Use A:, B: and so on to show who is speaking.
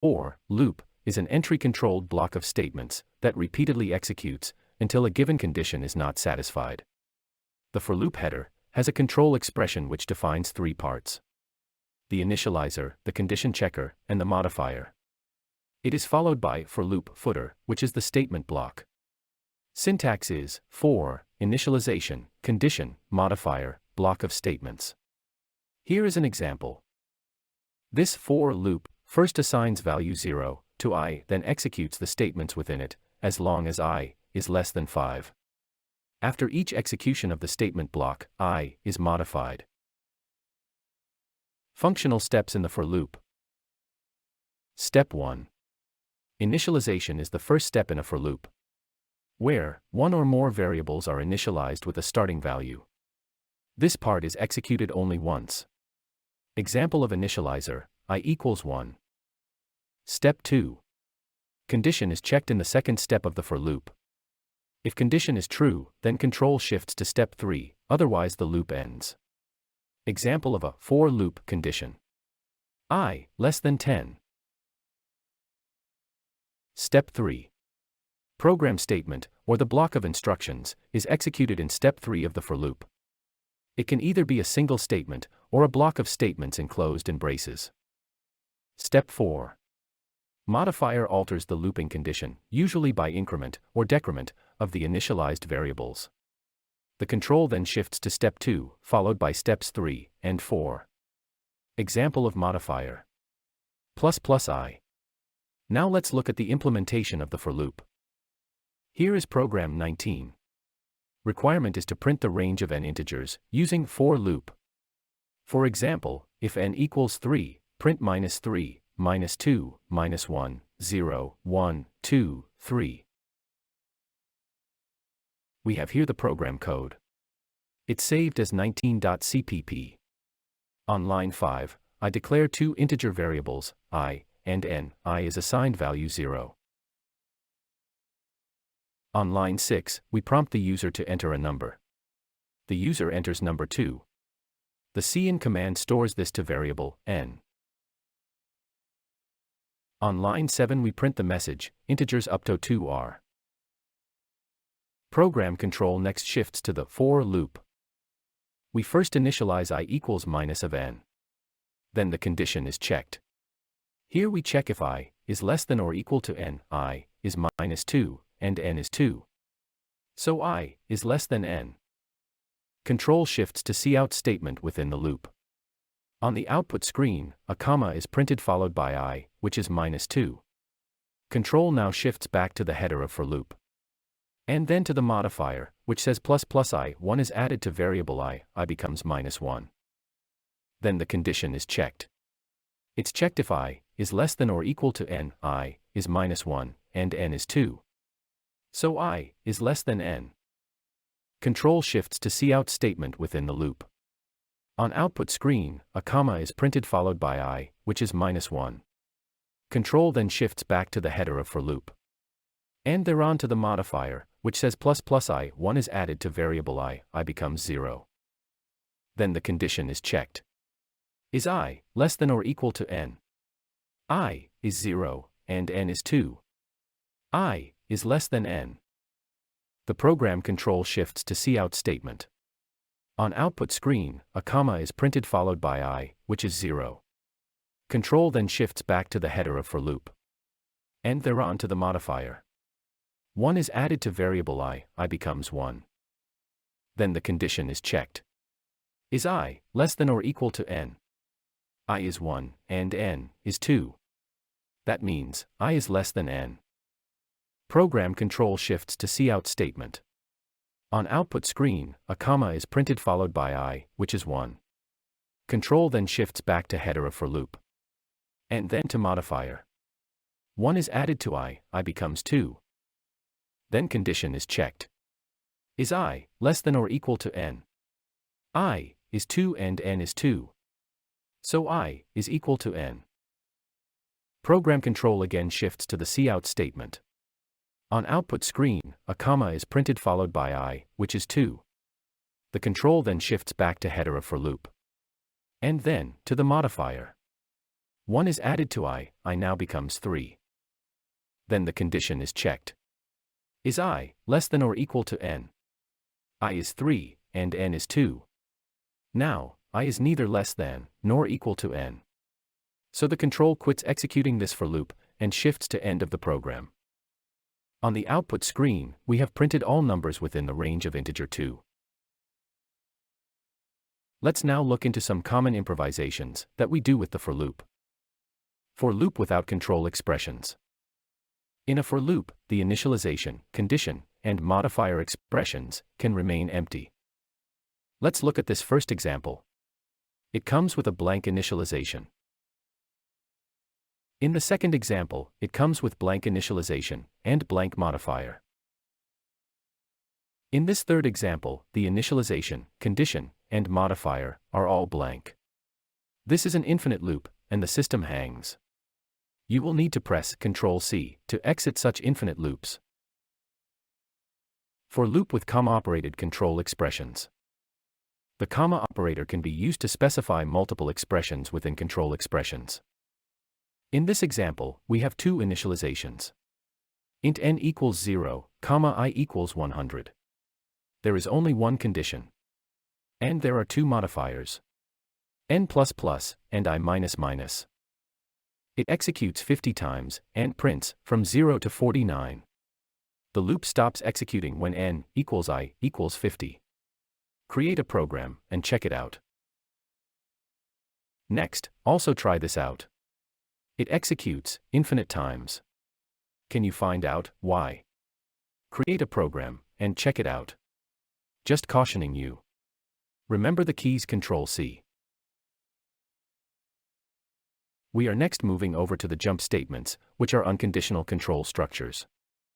A: For loop is an entry-controlled block of statements that repeatedly executes until a given condition is not satisfied. The for loop header has a control expression which defines three parts: the initializer, the condition checker, and the modifier. It is followed by for loop footer, which is the statement block. Syntax is for, initialization, condition, modifier, block of statements. Here is an example. This for loop first assigns value 0 to I, then executes the statements within it, as long as I is less than 5. After each execution of the statement block, I is modified. Functional steps in the for loop. Step 1. Initialization is the first step in a for loop, where one or more variables are initialized with a starting value. This part is executed only once. Example of initializer, I equals 1. Step 2. Condition is checked in the second step of the for loop. If condition is true, then control shifts to step 3, otherwise the loop ends. Example of a for loop condition: I less than 10. Step 3. Program statement, or the block of instructions, is executed in step 3 of the for loop. It can either be a single statement, or a block of statements enclosed in braces. Step 4. Modifier alters the looping condition, usually by increment or decrement of the initialized variables. The control then shifts to step 2, followed by steps 3 and 4. Example of modifier: ++I. Now let's look at the implementation of the for loop. Here is program 19. Requirement is to print the range of n integers using for loop. For example, if n equals 3, print -3, -2, -1, 0, 1, 2, 3. We have here the program code. It's saved as 19.cpp. On line 5, I declare two integer variables, I and n. I is assigned value 0. On line 6, we prompt the user to enter a number. The user enters number 2. The cin command stores this to variable n. On line 7 we print the message, integers up to 2 are. Program control next shifts to the for loop. We first initialize I equals minus of n. Then the condition is checked. Here we check if I is less than or equal to n, I is -2, and n is 2. So I is less than n. Control shifts to cout statement within the loop. On the output screen, a comma is printed followed by I, which is -2. Control now shifts back to the header of for loop. And then to the modifier, which says ++I, 1 is added to variable I becomes -1. Then the condition is checked. It's checked if I is less than or equal to n, I is -1, and n is 2. So I is less than n. Control shifts to cout statement within the loop. On output screen, a comma is printed followed by I, which is -1. Control then shifts back to the header of for loop. And thereon to the modifier, which says ++I, 1 is added to variable I becomes 0. Then the condition is checked. Is I less than or equal to n? I is 0, and n is 2. I is less than n. The program control shifts to cout statement. On output screen, a comma is printed followed by I, which is 0. Control then shifts back to the header of for loop. And thereon to the modifier. 1 is added to variable I becomes 1. Then the condition is checked. Is I less than or equal to n? I is 1, and n is 2. That means, I is less than n. Program control shifts to cout statement. On output screen, a comma is printed followed by I, which is 1. Control then shifts back to header of for loop. And then to modifier. 1 is added to I becomes 2. Then condition is checked. Is I less than or equal to n? I is 2 and n is 2. So I is equal to n. Program control again shifts to the cout statement. On output screen, a comma is printed followed by I, which is 2. The control then shifts back to header of for loop. And then, to the modifier. 1 is added to I now becomes 3. Then the condition is checked. Is I less than or equal to n? I is 3, and n is 2. Now, I is neither less than nor equal to n. So the control quits executing this for loop and shifts to end of the program. On the output screen, we have printed all numbers within the range of integer 2. Let's now look into some common improvisations that we do with the for loop. For loop without control expressions. In a for loop, the initialization, condition, and modifier expressions can remain empty. Let's look at this first example. It comes with a blank initialization. In the second example, it comes with blank initialization and blank modifier. In this third example, the initialization, condition, and modifier are all blank. This is an infinite loop, and the system hangs. You will need to press Ctrl+C to exit such infinite loops. For loop with comma-operated control expressions. The comma operator can be used to specify multiple expressions within control expressions. In this example, we have two initializations. Int n equals 0, comma I equals 100. There is only one condition. And there are two modifiers. n++ and I-. It executes 50 times, and prints, from 0 to 49. The loop stops executing when n equals I equals 50. Create a program, and check it out. Next, also try this out. It executes, infinite times. Can you find out why? Create a program, and check it out. Just cautioning you. Remember the keys Ctrl+C. We are next moving over to the jump statements, which are unconditional control structures.